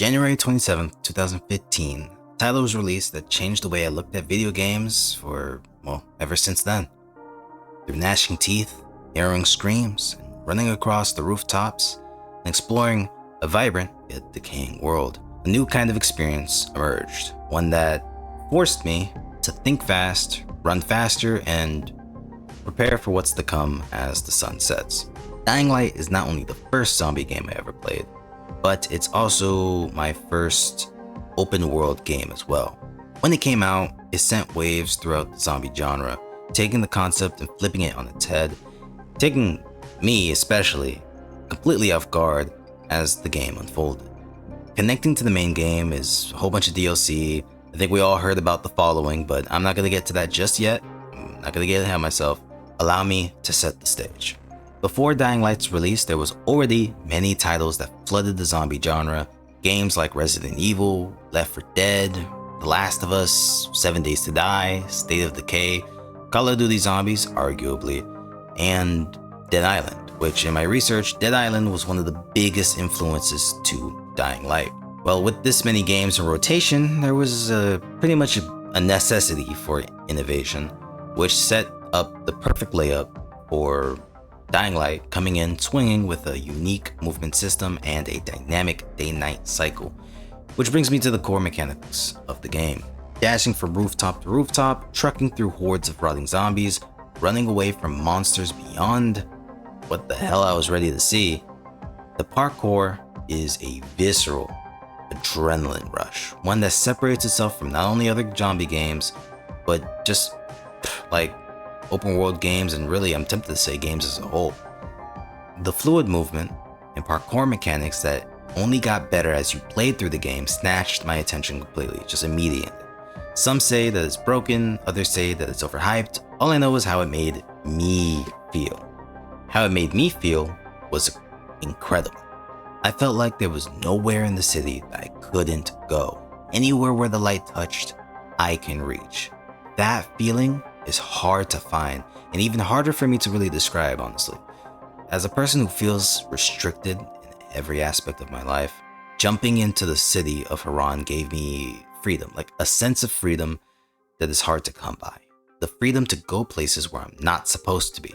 January 27th, 2015, a title was released that changed the way I looked at video games for, well, ever since then. Through gnashing teeth, harrowing screams, and running across the rooftops, and exploring a vibrant yet decaying world, a new kind of experience emerged, one that forced me to think fast, run faster, and prepare for what's to come as the sun sets. Dying Light is not only the first zombie game I ever played, but it's also my first open world game as well. When it came out, it sent waves throughout the zombie genre, taking the concept and flipping it on its head, taking me especially completely off guard as the game unfolded. Connecting to the main game is a whole bunch of DLC. I think we all heard about the following, but I'm not going to get to that just yet. I'm not going to get ahead of myself. Allow me to set the stage. Before Dying Light's release, there was already many titles that flooded the zombie genre. Games like Resident Evil, Left 4 Dead, The Last of Us, 7 Days to Die, State of Decay, Call of Duty Zombies, arguably, and Dead Island, which in my research, Dead Island was one of the biggest influences to Dying Light. Well, with this many games in rotation, there was pretty much a necessity for innovation, which set up the perfect layup for Dying Light coming in swinging with a unique movement system and a dynamic day-night cycle. Which brings me to the core mechanics of the game. Dashing from rooftop to rooftop, trucking through hordes of rotting zombies, running away from monsters beyond what the hell I was ready to see. The parkour is a visceral adrenaline rush, one that separates itself from not only other zombie games, but just like open world games, and really I'm tempted to say games as a whole. The fluid movement and parkour mechanics that only got better as you played through the game snatched my attention completely, just immediately. Some say that it's broken, others say that it's overhyped. All I know is how it made me feel. How it made me feel was incredible. I felt like there was nowhere in the city that I couldn't go. Anywhere where the light touched, I can reach. That feeling is hard to find, and even harder for me to really describe, honestly. As a person who feels restricted in every aspect of my life, jumping into the city of Haran gave me freedom, like a sense of freedom that is hard to come by. The freedom to go places where I'm not supposed to be.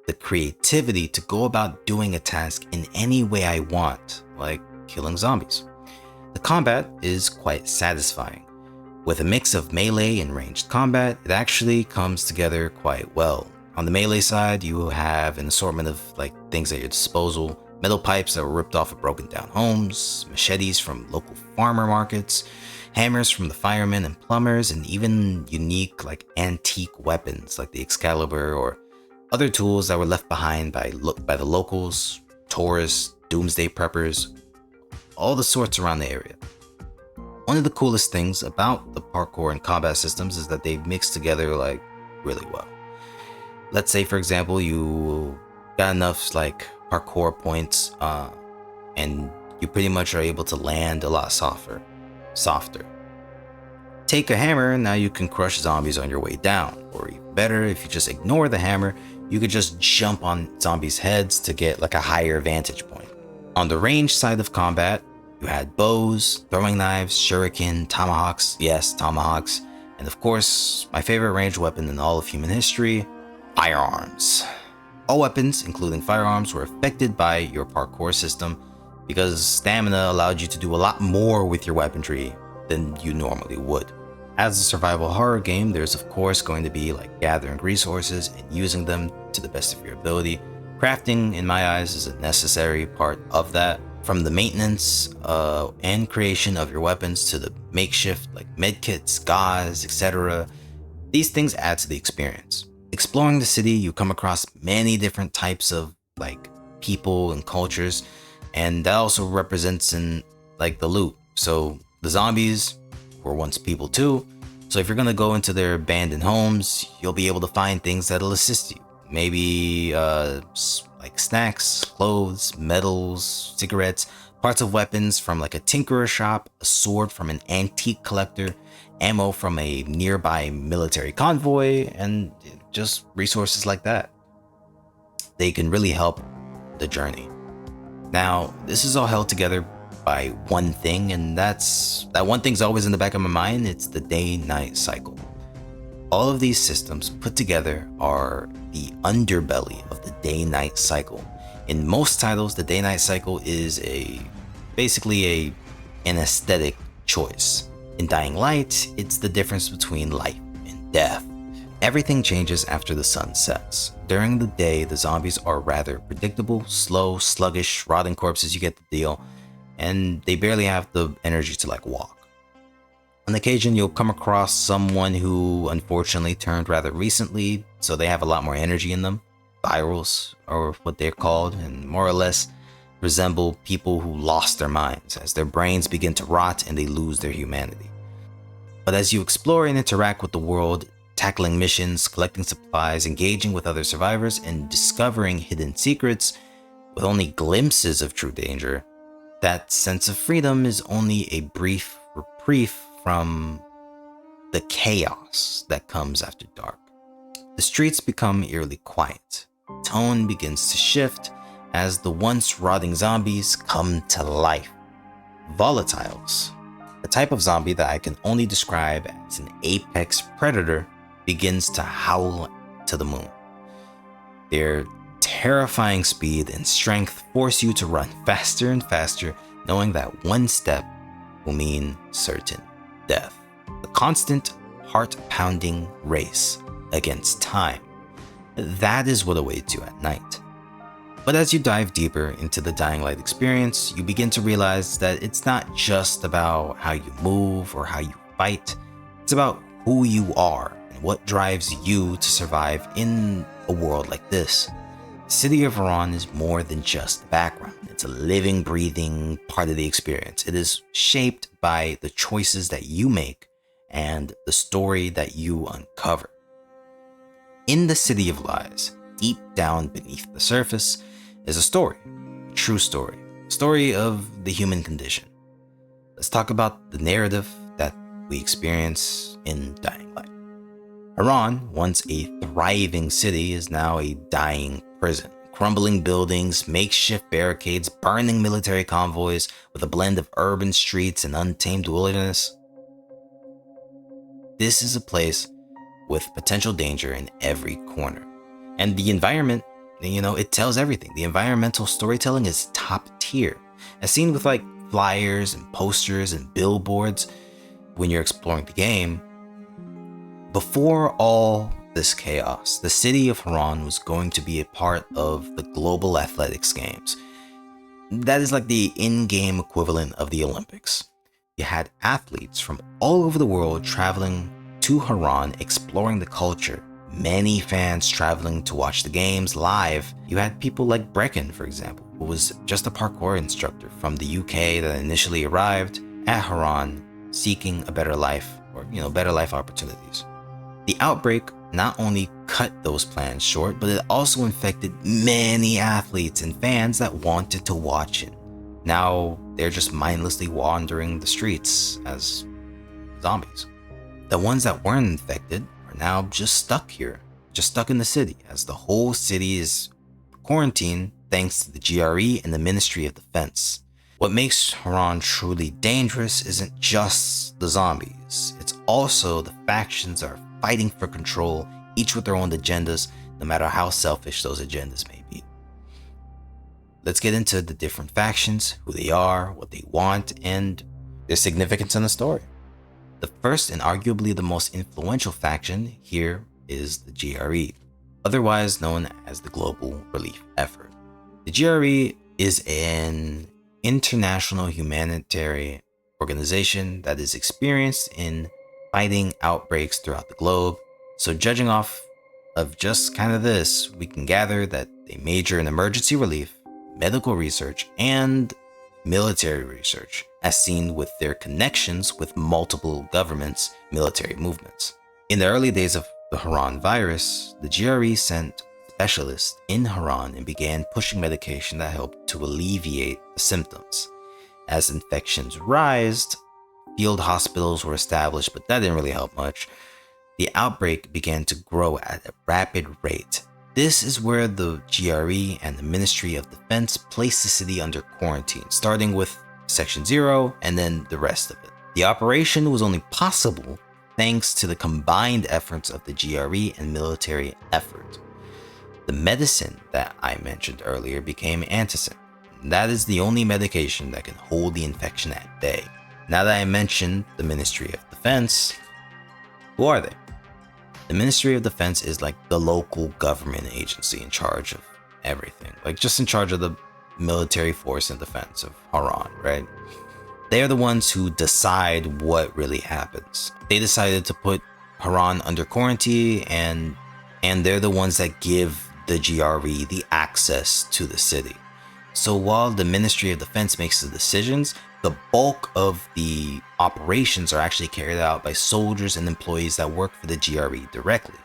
The creativity to go about doing a task in any way I want, like killing zombies. The combat is quite satisfying. With a mix of melee and ranged combat, it actually comes together quite well. On the melee side, you have an assortment of things at your disposal. Metal pipes that were ripped off of broken down homes, machetes from local farmer markets, hammers from the firemen and plumbers, and even unique antique weapons like the Excalibur or other tools that were left behind by the locals, tourists, doomsday preppers, all the sorts around the area. One of the coolest things about the parkour and combat systems is that they mix together really well. Let's say, for example, you got enough parkour points and you pretty much are able to land a lot softer. Take a hammer and now you can crush zombies on your way down, or even better, if you just ignore the hammer, you could just jump on zombies' heads to get a higher vantage point. On the ranged side of combat, you had bows, throwing knives, shuriken, tomahawks, yes, tomahawks, and of course, my favorite ranged weapon in all of human history, firearms. All weapons, including firearms, were affected by your parkour system because stamina allowed you to do a lot more with your weaponry than you normally would. As a survival horror game, there's of course going to be gathering resources and using them to the best of your ability. Crafting, in my eyes, is a necessary part of that. From the maintenance and creation of your weapons to the makeshift medkits, gauze, etc. These things add to the experience. Exploring the city, you come across many different types of people and cultures, and that also represents in the loot. So the zombies were once people too, so if you're gonna go into their abandoned homes, you'll be able to find things that'll assist you. Maybe snacks, clothes, metals, cigarettes, parts of weapons from a tinkerer shop, a sword from an antique collector, ammo from a nearby military convoy, and just resources like that. They can really help the journey. Now, this is all held together by one thing, and that one thing's always in the back of my mind. It's the day-night cycle. All of these systems put together are the underbelly of the day-night cycle. In most titles, the day-night cycle is basically an aesthetic choice. In Dying Light, it's the difference between life and death. Everything changes after the sun sets. During the day, the zombies are rather predictable, slow, sluggish, rotting corpses, you get the deal, and they barely have the energy to walk. On occasion, you'll come across someone who unfortunately turned rather recently, so they have a lot more energy in them. Virals are what they're called, and more or less resemble people who lost their minds as their brains begin to rot and they lose their humanity. But as you explore and interact with the world, tackling missions, collecting supplies, engaging with other survivors, and discovering hidden secrets with only glimpses of true danger, that sense of freedom is only a brief reprieve from the chaos that comes after dark. The streets become eerily quiet. Tone begins to shift as the once rotting zombies come to life. Volatiles, a type of zombie that I can only describe as an apex predator, begins to howl to the moon. Their terrifying speed and strength force you to run faster and faster, knowing that one step will mean certain death. A constant, heart-pounding race against time. That is what awaits you at night. But as you dive deeper into the Dying Light experience, you begin to realize that it's not just about how you move or how you fight. It's about who you are and what drives you to survive in a world like this. The city of Haran is more than just the background. It's a living, breathing part of the experience. It is shaped by the choices that you make and the story that you uncover. In the City of Lies, deep down beneath the surface, is a story, a true story, a story of the human condition. Let's talk about the narrative that we experience in Dying Light. Haran, once a thriving city, is now a dying prison. Crumbling buildings, makeshift barricades, burning military convoys with a blend of urban streets and untamed wilderness. This is a place with potential danger in every corner. And the environment, it tells everything. The environmental storytelling is top tier. As seen with flyers and posters and billboards when you're exploring the game. Before all this chaos, the city of Haran was going to be a part of the Global Athletics Games. That is like the in-game equivalent of the Olympics. You had athletes from all over the world traveling to Haran, exploring the culture. Many fans traveling to watch the games live. You had people like Brecken, for example, who was just a parkour instructor from the UK that initially arrived at Haran seeking a better life or, better life opportunities. The outbreak not only cut those plans short, but it also infected many athletes and fans that wanted to watch it. Now they're just mindlessly wandering the streets as zombies. The ones that weren't infected are now just stuck here, just stuck in the city, as the whole city is quarantined thanks to the GRE and the Ministry of Defense. What makes Haran truly dangerous isn't just the zombies, it's also the factions that are fighting for control, each with their own agendas, no matter how selfish those agendas may be. Let's get into the different factions, who they are, what they want, and their significance in the story. The first and arguably the most influential faction here is the GRE, otherwise known as the Global Relief Effort. The GRE is an international humanitarian organization that is experienced in fighting outbreaks throughout the globe. So judging off of just kind of this, we can gather that they major in emergency relief, medical research, and military research, as seen with their connections with multiple governments' military movements. In the early days of the Haran virus, the GRE sent specialists in Haran and began pushing medication that helped to alleviate the symptoms. As infections rised, field hospitals were established, but that didn't really help much. The outbreak began to grow at a rapid rate. This is where the GRE and the Ministry of Defense placed the city under quarantine, starting with Section 0, and then the rest of it. The operation was only possible thanks to the combined efforts of the GRE and military effort. The medicine that I mentioned earlier became antacid. That is the only medication that can hold the infection at bay. Now that I mentioned the Ministry of Defense, who are they? The Ministry of Defense is like the local government agency in charge of everything, like just in charge of the military force and defense of Haran, right? They are the ones who decide what really happens. They decided to put Haran under quarantine, and they're the ones that give the GRE the access to the city. So while the Ministry of Defense makes the decisions, the bulk of the operations are actually carried out by soldiers and employees that work for the GRE directly.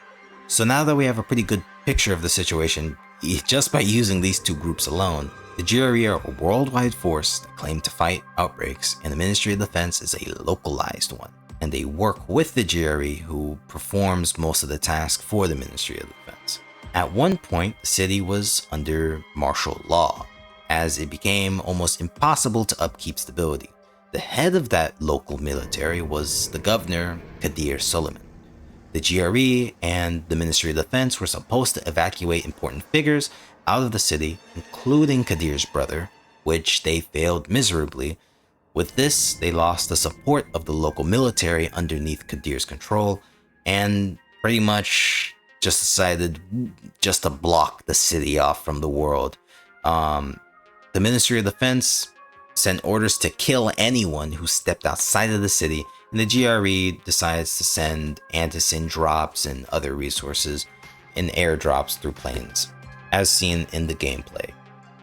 So now that we have a pretty good picture of the situation, just by using these two groups alone, the GRE are a worldwide force that claim to fight outbreaks, and the Ministry of Defense is a localized one. And they work with the GRE, who performs most of the tasks for the Ministry of Defense. At one point, the city was under martial law, as it became almost impossible to upkeep stability. The head of that local military was the governor, Qadir Suleiman. The GRE and the Ministry of Defense were supposed to evacuate important figures out of the city, including Qadir's brother, which they failed miserably. With this, they lost the support of the local military underneath Qadir's control, and pretty much just decided just to block the city off from the world. The Ministry of Defense sent orders to kill anyone who stepped outside of the city, and the GRE decides to send antacid drops and other resources in airdrops through planes, as seen in the gameplay.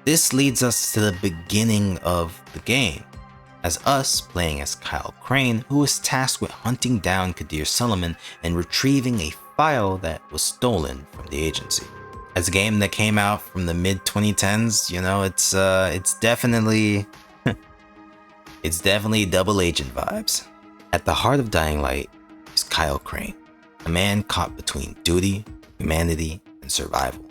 This leads us to the beginning of the game, as us playing as Kyle Crane, who was tasked with hunting down Qadir Suleiman and retrieving a file that was stolen from the agency. As a game that came out from the mid-2010s, you know, it's definitely it's definitely double agent vibes. At the heart of Dying Light is Kyle Crane, a man caught between duty, humanity, and survival.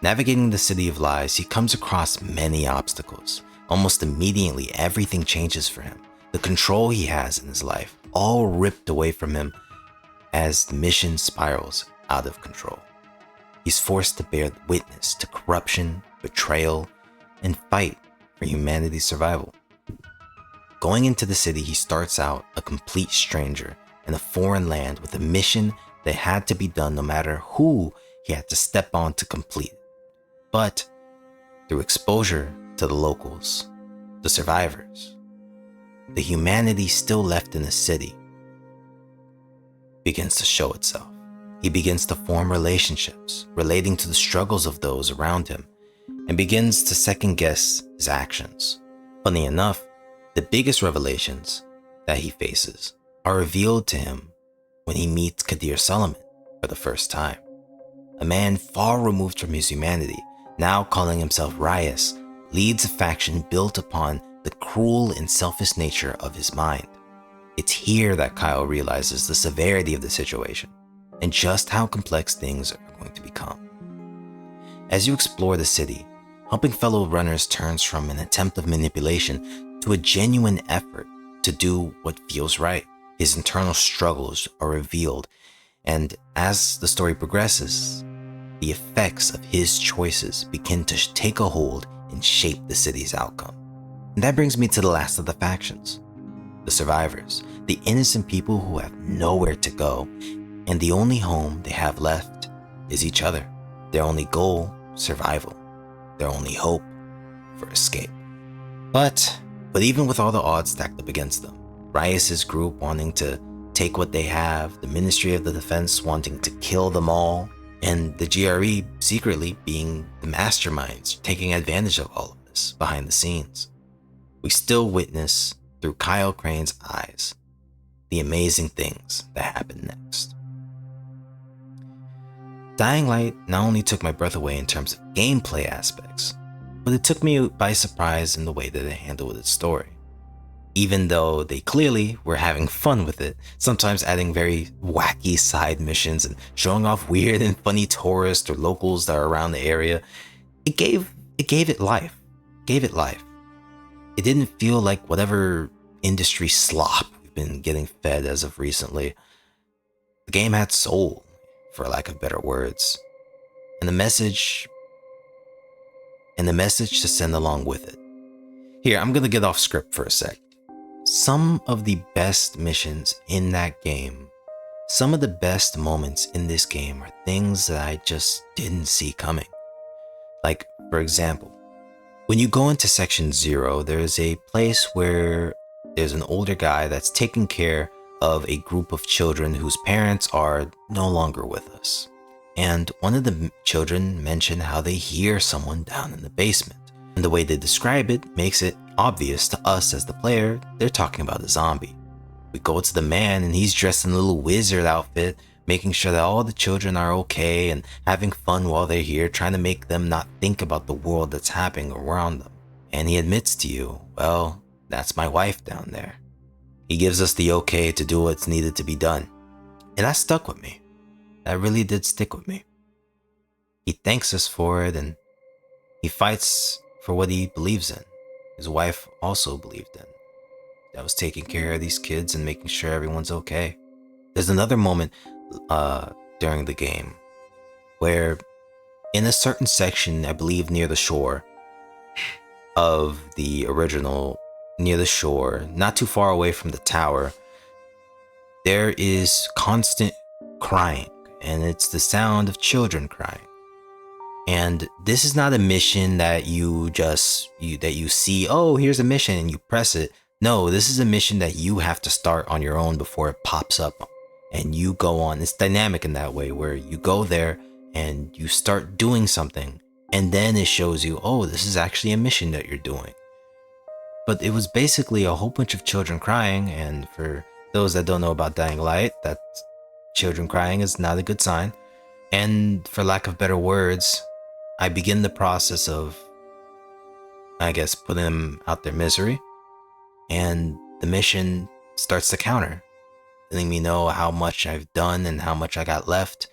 Navigating the city of lies, he comes across many obstacles. Almost immediately, everything changes for him. The control he has in his life, all ripped away from him as the mission spirals out of control. He's forced to bear witness to corruption, betrayal, and fight for humanity's survival. Going into the city, he starts out a complete stranger in a foreign land with a mission that had to be done no matter who he had to step on to complete it. But through exposure to the locals, the survivors, the humanity still left in the city begins to show itself. He begins to form relationships relating to the struggles of those around him and begins to second guess his actions. Funny enough, the biggest revelations that he faces are revealed to him when he meets Qadir Suleiman for the first time. A man far removed from his humanity, now calling himself Rias, leads a faction built upon the cruel and selfish nature of his mind. It's here that Kyle realizes the severity of the situation and just how complex things are going to become. As you explore the city, helping fellow runners turns from an attempt of manipulation to a genuine effort to do what feels right. His internal struggles are revealed, and as the story progresses, the effects of his choices begin to take a hold and shape the city's outcome. And that brings me to the last of the factions, the survivors, the innocent people who have nowhere to go, and the only home they have left is each other. Their only goal, survival. Their only hope for escape. But even with all the odds stacked up against them, Rias' group wanting to take what they have, the Ministry of the Defense wanting to kill them all, and the GRE secretly being the masterminds taking advantage of all of this behind the scenes, we still witness through Kyle Crane's eyes the amazing things that happen next. Dying Light not only took my breath away in terms of gameplay aspects, but it took me by surprise in the way that it handled its story. Even though they clearly were having fun with it, sometimes adding very wacky side missions and showing off weird and funny tourists or locals that are around the area, it gave it life. It It didn't feel like whatever industry slop we've been getting fed as of recently. The game had soul, for lack of better words, and the message to send along with it. Here, I'm gonna get off script for a sec. Some of the best missions in that game, some of the best moments in this game are things that I just didn't see coming. Like, for example, when you go into Section 0, there's a place where there's an older guy that's taking care of a group of children whose parents are no longer with us. And one of the children mentioned how they hear someone down in the basement. And the way they describe it makes it obvious to us as the player they're talking about a zombie. We go to the man and he's dressed in a little wizard outfit, making sure that all the children are okay and having fun while they're here, trying to make them not think about the world that's happening around them. And he admits to you, well, that's my wife down there. He gives us the okay to do what's needed to be done. And that stuck with me. That really did stick with me. He thanks us for it and he fights for what he believes in. His wife also believed in. That was taking care of these kids and making sure everyone's okay. There's another moment during the game where in a certain section, I believe near the shore of the original, near the shore, not too far away from the tower, there is constant crying, and it's the sound of children crying. And this is not a mission that you see, oh, here's a mission and you press it. No, this is a mission that you have to start on your own before it pops up and you go on. It's dynamic in that way where you go there and you start doing something and then it shows you, oh, this is actually a mission that you're doing. But it was basically a whole bunch of children crying, and for those that don't know about Dying Light, that children crying is not a good sign. And for lack of better words, I begin the process of, I guess, putting them out their misery. And the mission starts to counter, letting me know how much I've done and how much I got left.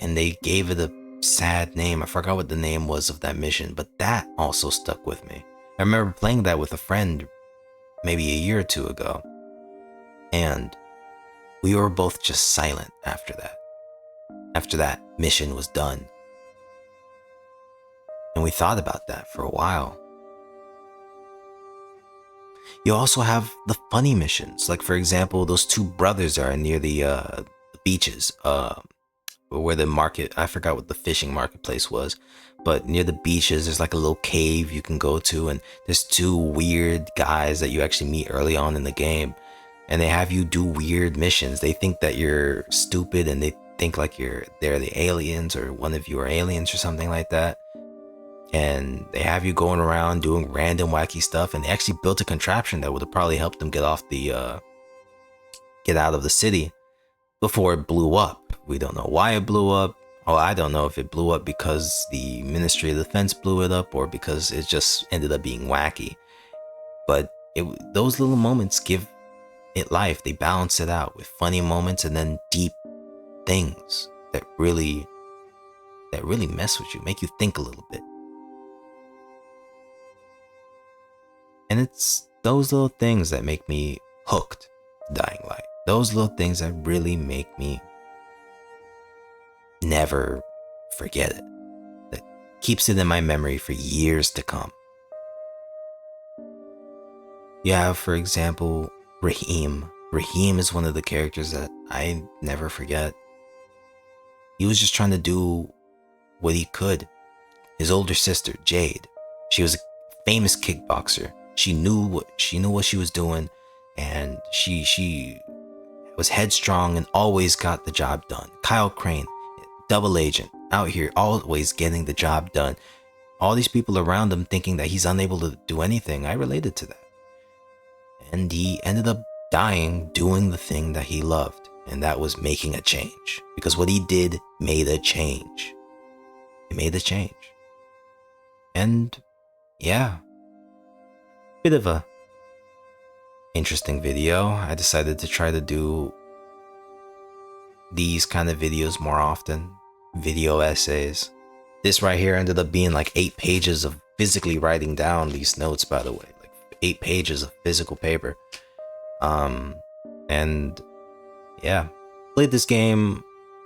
And they gave it a sad name. I forgot what the name was of that mission, but that also stuck with me. I remember playing that with a friend maybe a year or two ago. And we were both just silent after that. After that mission was done. And we thought about that for a while. You also have the funny missions. Like, for example, those two brothers are near the beaches, where the market, I forgot what the fishing marketplace was, but near the beaches, there's like a little cave you can go to, and there's two weird guys that you actually meet early on in the game, and they have you do weird missions. They think that you're stupid, and they think like they're the aliens, or one of you are aliens or something like that. And they have you going around doing random wacky stuff, and they actually built a contraption that would have probably helped them get out of the city before it blew up. We don't know why it blew up. Oh, I don't know if it blew up because the Ministry of Defense blew it up or because it just ended up being wacky. But those little moments give it life. They balance it out with funny moments and then deep things that really mess with you, make you think a little bit. And it's those little things that make me hooked to Dying Light. Those little things that really make me never forget it. That keeps it in my memory for years to come. You have, for example, Raheem. Raheem is one of the characters that I never forget. He was just trying to do what he could. His older sister, Jade, she was a famous kickboxer. She knew what she was doing, and she was headstrong and always got the job done. Kyle Crane, double agent, out here always getting the job done. All these people around him thinking that he's unable to do anything. I related to that. And he ended up dying doing the thing that he loved, and that was making a change. Because what he did made a change. It made a change. And yeah, bit of a interesting video. I decided to try to do these kind of videos more often. Video essays. This right here ended up being like 8 pages of physically writing down these notes, by the way. Like 8 pages of physical paper. And yeah, played this game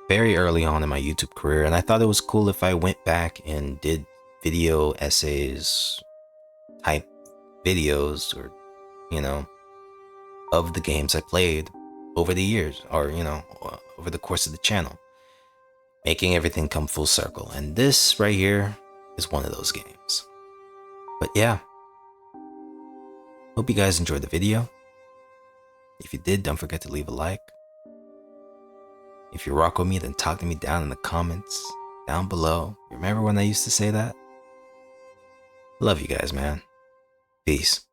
very early on in my YouTube career, and I thought it was cool if I went back and did video essays type videos, or of the games I played over the years, or over the course of the channel, making everything come full circle. And this right here is one of those games. But yeah, hope you guys enjoyed the video. If you did, don't forget to leave a like. If you rock with me, then talk to me down in the comments down below. Remember when I used to say that? Love you guys, man. Peace.